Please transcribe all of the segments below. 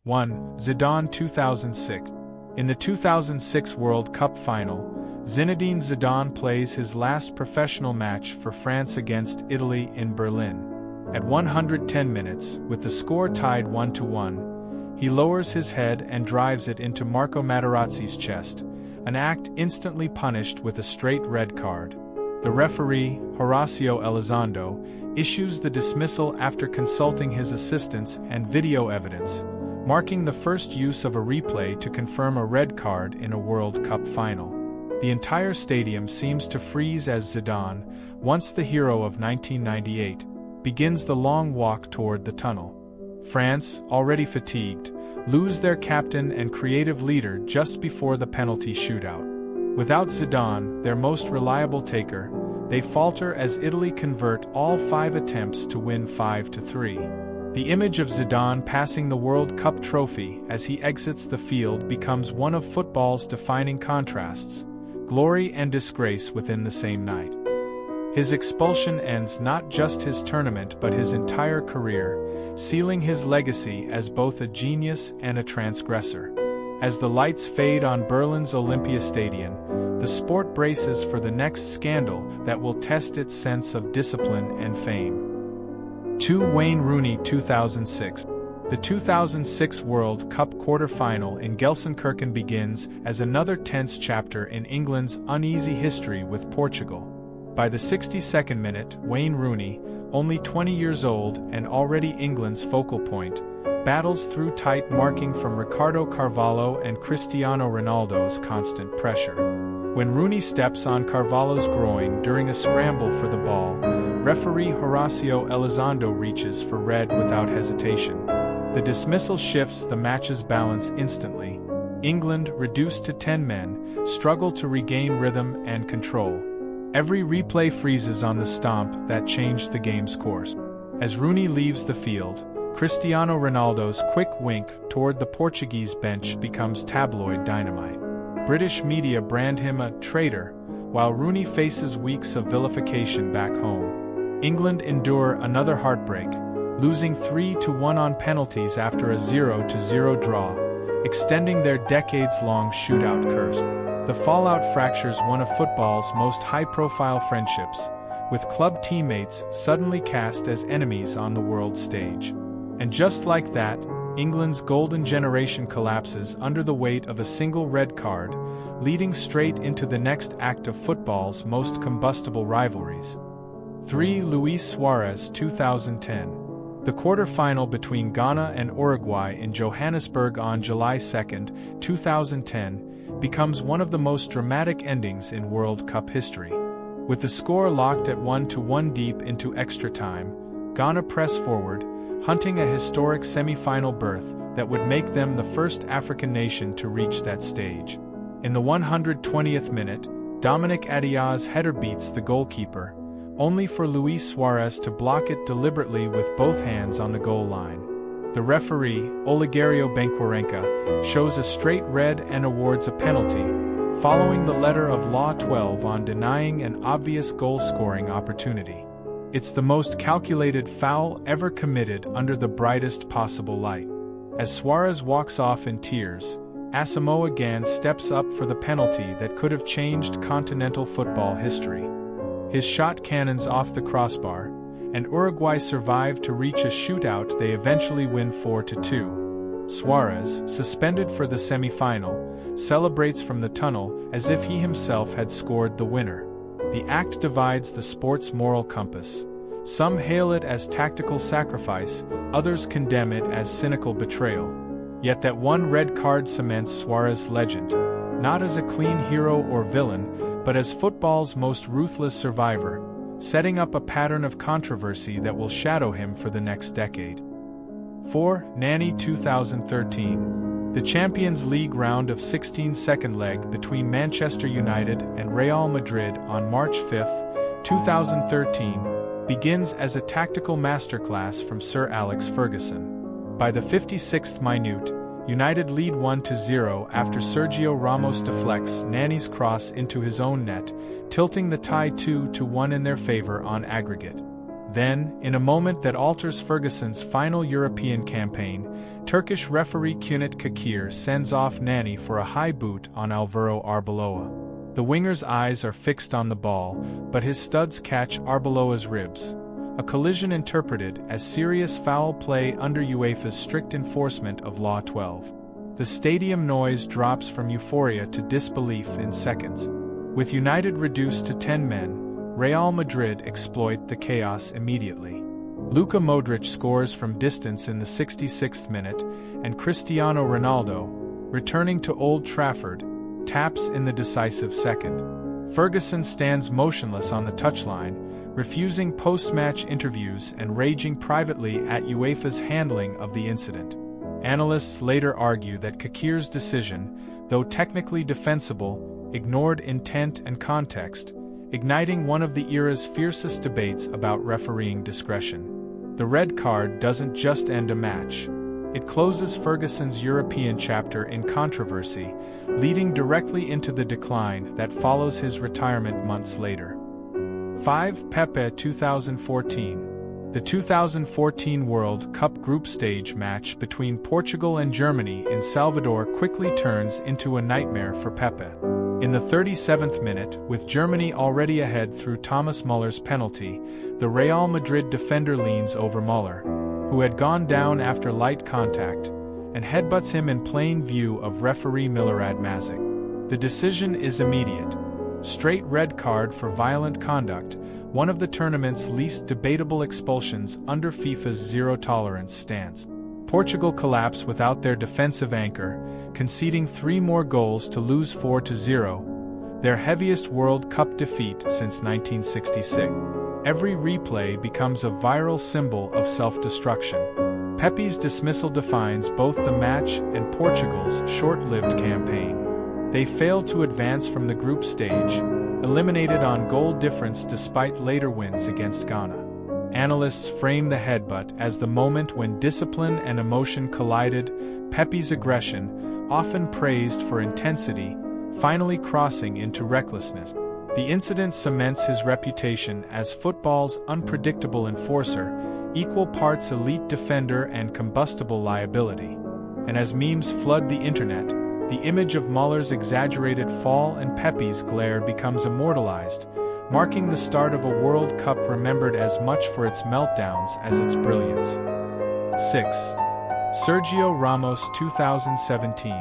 1. Zidane 2006. In the 2006 World Cup final, Zinedine Zidane plays his last professional match for France against Italy in Berlin. At 110 minutes, with the score tied 1-1, he lowers his head and drives it into Marco Materazzi's chest, an act instantly punished with a straight red card. The referee, Horacio Elizondo, issues the dismissal after consulting his assistants and video evidence, marking the first use of a replay to confirm a red card in a World Cup final. The entire stadium seems to freeze as Zidane, once the hero of 1998, begins the long walk toward the tunnel. France, already fatigued, lose their captain and creative leader just before the penalty shootout. Without Zidane, their most reliable taker, they falter as Italy convert all 5 attempts to win 5-3. The image of Zidane passing the World Cup trophy as he exits the field becomes one of football's defining contrasts, glory and disgrace within the same night. His expulsion ends not just his tournament but his entire career, sealing his legacy as both a genius and a transgressor. As the lights fade on Berlin's Olympia Stadium, the sport braces for the next scandal that will test its sense of discipline and fame. 2. Wayne Rooney 2006. The 2006 World Cup quarter-final in Gelsenkirchen begins as another tense chapter in England's uneasy history with Portugal. By the 62nd minute, Wayne Rooney, only 20 years old and already England's focal point, battles through tight marking from Ricardo Carvalho and Cristiano Ronaldo's constant pressure. When Rooney steps on Carvalho's groin during a scramble for the ball, referee Horacio Elizondo reaches for red without hesitation. The dismissal shifts the match's balance instantly. England, reduced to 10 men, struggle to regain rhythm and control. Every replay freezes on the stomp that changed the game's course. As Rooney leaves the field, Cristiano Ronaldo's quick wink toward the Portuguese bench becomes tabloid dynamite. British media brand him a traitor, while Rooney faces weeks of vilification back home. England endure another heartbreak, losing 3-1 on penalties after a 0-0 draw, extending their decades-long shootout curse. The fallout fractures one of football's most high-profile friendships, with club teammates suddenly cast as enemies on the world stage. And just like that, England's golden generation collapses under the weight of a single red card, leading straight into the next act of football's most combustible rivalries. 3. Luis Suárez 2010. The quarter-final between Ghana and Uruguay in Johannesburg on July 2, 2010, becomes one of the most dramatic endings in World Cup history. With the score locked at 1-1 deep into extra time, Ghana press forward, hunting a historic semi-final berth that would make them the first African nation to reach that stage. In the 120th minute, Dominic Adia's header beats the goalkeeper, only for Luis Suárez to block it deliberately with both hands on the goal line. The referee, Olegario Benquerenca, shows a straight red and awards a penalty, following the letter of Law 12 on denying an obvious goal-scoring opportunity. It's the most calculated foul ever committed under the brightest possible light. As Suárez walks off in tears, Asamoah Gyan steps up for the penalty that could have changed continental football history. His shot cannons off the crossbar, and Uruguay survive to reach a shootout. They eventually win 4-2. Suárez, suspended for the semi-final, celebrates from the tunnel as if he himself had scored the winner. The act divides the sport's moral compass. Some hail it as tactical sacrifice, others condemn it as cynical betrayal. Yet that one red card cements Suárez's legend, not as a clean hero or villain, but as football's most ruthless survivor, setting up a pattern of controversy that will shadow him for the next decade. 4. Nani 2013. The Champions League round of 16 second leg between Manchester United and Real Madrid on March 5, 2013, begins as a tactical masterclass from Sir Alex Ferguson. By the 56th minute, United lead 1-0 after Sergio Ramos deflects Nani's cross into his own net, tilting the tie 2-1 in their favor on aggregate. Then, in a moment that alters Ferguson's final European campaign, Turkish referee Cüneyt Çakır sends off Nani for a high boot on Alvaro Arbeloa. The winger's eyes are fixed on the ball, but his studs catch Arbeloa's ribs. A collision interpreted as serious foul play under UEFA's strict enforcement of Law 12. The stadium noise drops from euphoria to disbelief in seconds. With United reduced to 10 men, Real Madrid exploit the chaos immediately. Luka Modric scores from distance in the 66th minute, and Cristiano Ronaldo, returning to Old Trafford, taps in the decisive second. Ferguson stands motionless on the touchline, refusing post-match interviews and raging privately at UEFA's handling of the incident. Analysts later argue that Çakır's decision, though technically defensible, ignored intent and context, igniting one of the era's fiercest debates about refereeing discretion. The red card doesn't just end a match. It closes Ferguson's European chapter in controversy, leading directly into the decline that follows his retirement months later. 5. Pepe 2014. The 2014 World Cup group stage match between Portugal and Germany in Salvador quickly turns into a nightmare for Pepe. In the 37th minute, with Germany already ahead through Thomas Müller's penalty, the Real Madrid defender leans over Müller, who had gone down after light contact, and headbutts him in plain view of referee Milorad Mazic. The decision is immediate. Straight red card for violent conduct, one of the tournament's least debatable expulsions under FIFA's zero-tolerance stance. Portugal collapse without their defensive anchor, conceding 3 more goals to lose 4-0, their heaviest World Cup defeat since 1966. Every replay becomes a viral symbol of self-destruction. Pepe's dismissal defines both the match and Portugal's short-lived campaign. They failed to advance from the group stage, eliminated on goal difference despite later wins against Ghana. Analysts frame the headbutt as the moment when discipline and emotion collided, Pepe's aggression, often praised for intensity, finally crossing into recklessness. The incident cements his reputation as football's unpredictable enforcer, equal parts elite defender and combustible liability. And as memes flood the internet, the image of Müller's exaggerated fall and Pepe's glare becomes immortalized, marking the start of a World Cup remembered as much for its meltdowns as its brilliance. 6. Sergio Ramos 2017.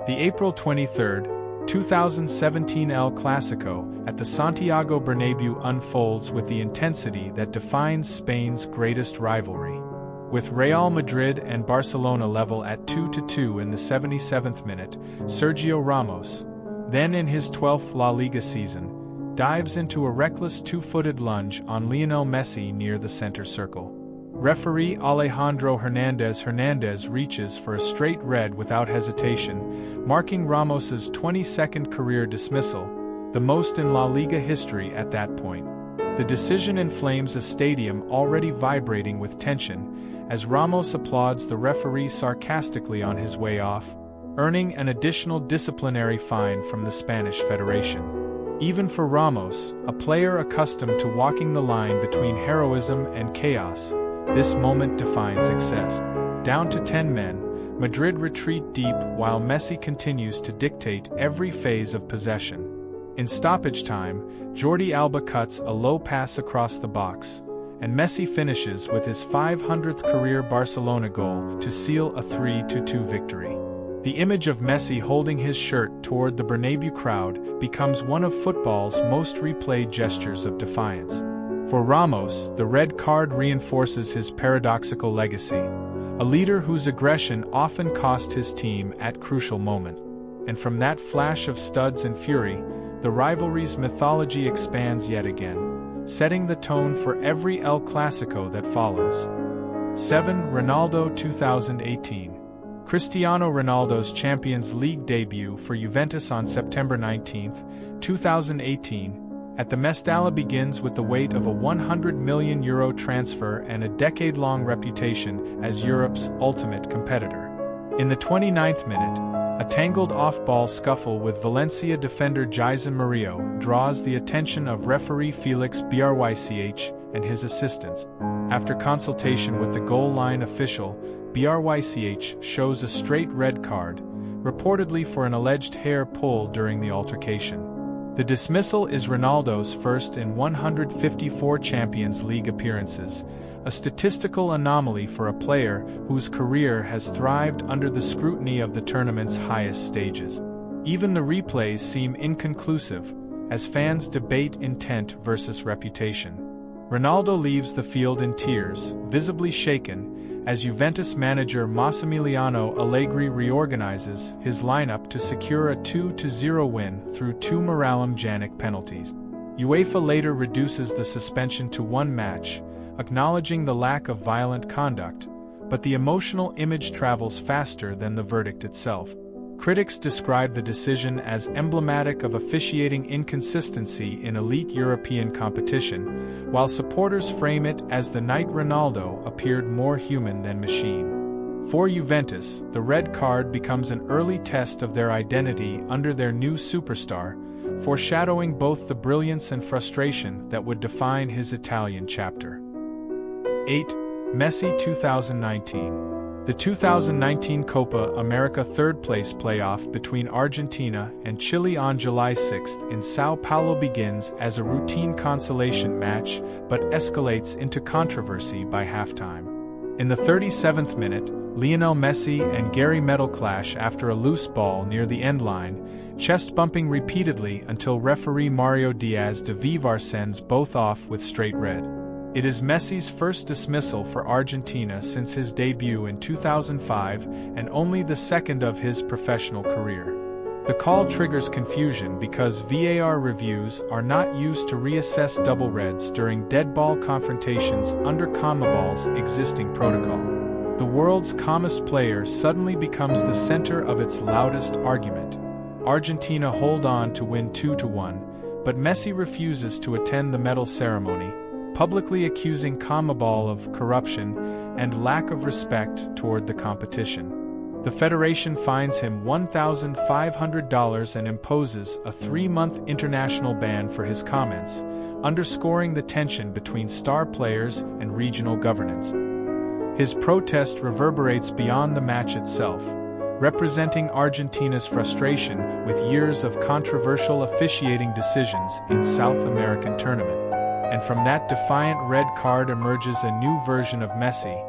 The April 23, 2017 El Clásico at the Santiago Bernabéu unfolds with the intensity that defines Spain's greatest rivalry. With Real Madrid and Barcelona level at 2-2 in the 77th minute, Sergio Ramos, then in his 12th La Liga season, dives into a reckless two-footed lunge on Lionel Messi near the center circle. Referee Alejandro Hernandez reaches for a straight red without hesitation, marking Ramos's 22nd career dismissal, the most in La Liga history at that point. The decision inflames a stadium already vibrating with tension, as Ramos applauds the referee sarcastically on his way off, earning an additional disciplinary fine from the Spanish Federation. Even for Ramos, a player accustomed to walking the line between heroism and chaos, this moment defines excess. Down to 10 men, Madrid retreat deep while Messi continues to dictate every phase of possession. In stoppage time, Jordi Alba cuts a low pass across the box, and Messi finishes with his 500th career Barcelona goal to seal a 3-2 victory. The image of Messi holding his shirt toward the Bernabéu crowd becomes one of football's most replayed gestures of defiance. For Ramos, the red card reinforces his paradoxical legacy, a leader whose aggression often cost his team at crucial moments. And from that flash of studs and fury, the rivalry's mythology expands yet again, setting the tone for every El Clásico that follows. 7. Ronaldo 2018. Cristiano Ronaldo's Champions League debut for Juventus on September 19, 2018, at the Mestalla begins with the weight of a €100 million transfer and a decade-long reputation as Europe's ultimate competitor. In the 29th minute, a tangled off-ball scuffle with Valencia defender Jason Murillo draws the attention of referee Felix Brych and his assistants. After consultation with the goal line official, BRYCH shows a straight red card, reportedly for an alleged hair pull during the altercation. The dismissal is Ronaldo's first in 154 Champions League appearances, a statistical anomaly for a player whose career has thrived under the scrutiny of the tournament's highest stages. Even the replays seem inconclusive, as fans debate intent versus reputation. Ronaldo leaves the field in tears, visibly shaken, as Juventus manager Massimiliano Allegri reorganizes his lineup to secure a 2-0 win through two Miralem-Pjanic penalties. UEFA later reduces the suspension to one match, acknowledging the lack of violent conduct, but the emotional image travels faster than the verdict itself. Critics describe the decision as emblematic of officiating inconsistency in elite European competition, while supporters frame it as the night Ronaldo appeared more human than machine. For Juventus, the red card becomes an early test of their identity under their new superstar, foreshadowing both the brilliance and frustration that would define his Italian chapter. 8. Messi 2019. The 2019 Copa America third-place playoff between Argentina and Chile on July 6 in São Paulo begins as a routine consolation match but escalates into controversy by halftime. In the 37th minute, Lionel Messi and Gary Medel clash after a loose ball near the end line, chest-bumping repeatedly until referee Mario Diaz de Vivar sends both off with straight red. It is Messi's first dismissal for Argentina since his debut in 2005 and only the second of his professional career. The call triggers confusion because VAR reviews are not used to reassess double reds during dead ball confrontations under CONMEBOL's existing protocol. The world's calmest player suddenly becomes the center of its loudest argument. Argentina hold on to win 2-1, but Messi refuses to attend the medal ceremony, publicly accusing CONMEBOL of corruption and lack of respect toward the competition. The federation fines him $1,500 and imposes a 3-month international ban for his comments, underscoring the tension between star players and regional governance. His protest reverberates beyond the match itself, representing Argentina's frustration with years of controversial officiating decisions in South American tournament. And from that defiant red card emerges a new version of Messi,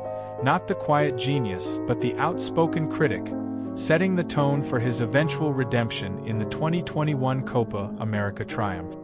not the quiet genius but the outspoken critic, setting the tone for his eventual redemption in the 2021 Copa America triumph.